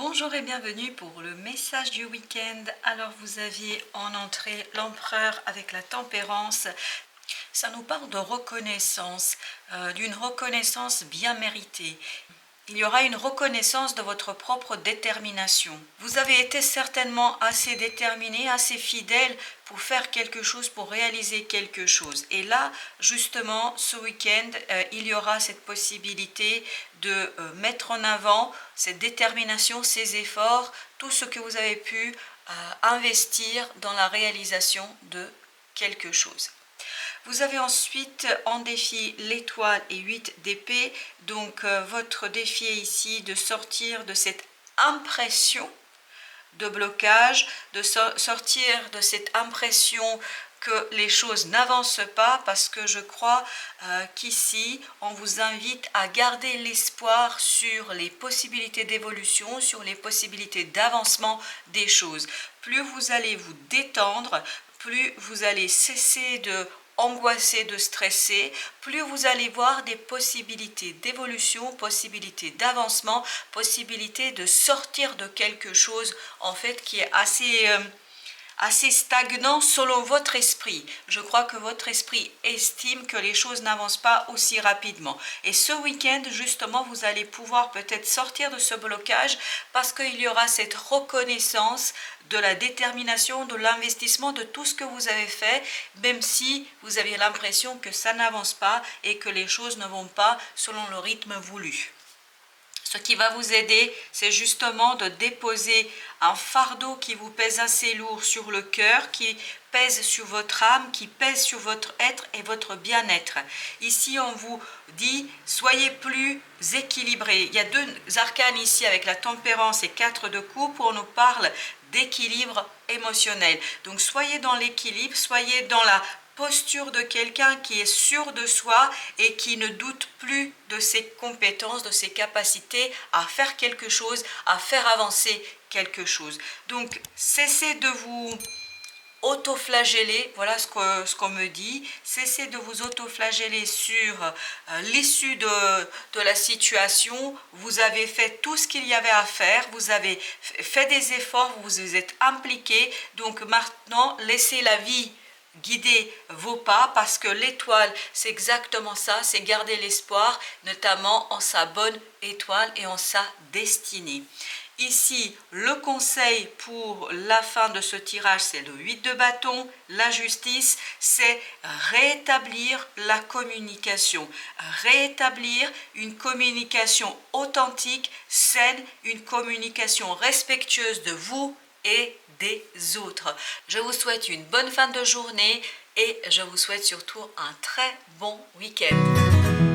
Bonjour et bienvenue pour le message du week-end. Alors vous aviez en entrée l'empereur avec la tempérance. Ça nous parle de reconnaissance, d'une reconnaissance bien méritée. Il y aura une reconnaissance de votre propre détermination. Vous avez été certainement assez déterminé, assez fidèle pour faire quelque chose, pour réaliser quelque chose. Et là, justement, ce week-end, il y aura cette possibilité de mettre en avant cette détermination, ces efforts, tout ce que vous avez pu investir dans la réalisation de quelque chose. Vous avez ensuite en défi l'étoile et 8 d'épée. Donc votre défi est ici de sortir de cette impression de blocage, de sortir de cette impression que les choses n'avancent pas, parce que je crois qu'ici on vous invite à garder l'espoir sur les possibilités d'évolution, sur les possibilités d'avancement des choses. Plus vous allez vous détendre, plus vous allez cesser de angoissé, de stresser, plus vous allez voir des possibilités d'évolution, possibilités d'avancement, possibilités de sortir de quelque chose en fait qui est assez stagnant selon votre esprit. Je crois que votre esprit estime que les choses n'avancent pas aussi rapidement. Et ce week-end, justement, vous allez pouvoir peut-être sortir de ce blocage parce qu'il y aura cette reconnaissance de la détermination, de l'investissement, de tout ce que vous avez fait, même si vous avez l'impression que ça n'avance pas et que les choses ne vont pas selon le rythme voulu. Ce qui va vous aider, c'est justement de déposer un fardeau qui vous pèse assez lourd sur le cœur, qui pèse sur votre âme, qui pèse sur votre être et votre bien-être. Ici, on vous dit, soyez plus équilibrés. Il y a deux arcanes ici avec la tempérance et 4 de coupe où on nous parle d'équilibre émotionnel. Donc, soyez dans l'équilibre, soyez dans la posture de quelqu'un qui est sûr de soi et qui ne doute plus de ses compétences, de ses capacités à faire quelque chose, à faire avancer quelque chose. Donc, cessez de vous autoflageller, voilà ce qu'on me dit, cessez de vous autoflageller sur l'issue de la situation. Vous avez fait tout ce qu'il y avait à faire, vous avez fait des efforts, vous vous êtes impliqué, donc maintenant laissez la vie guider vos pas, parce que l'étoile c'est exactement ça, c'est garder l'espoir, notamment en sa bonne étoile et en sa destinée. Ici, le conseil pour la fin de ce tirage, c'est le 8 de bâton. La justice, c'est rétablir la communication. Rétablir une communication authentique, saine, une communication respectueuse de vous et des autres. Je vous souhaite une bonne fin de journée et je vous souhaite surtout un très bon week-end.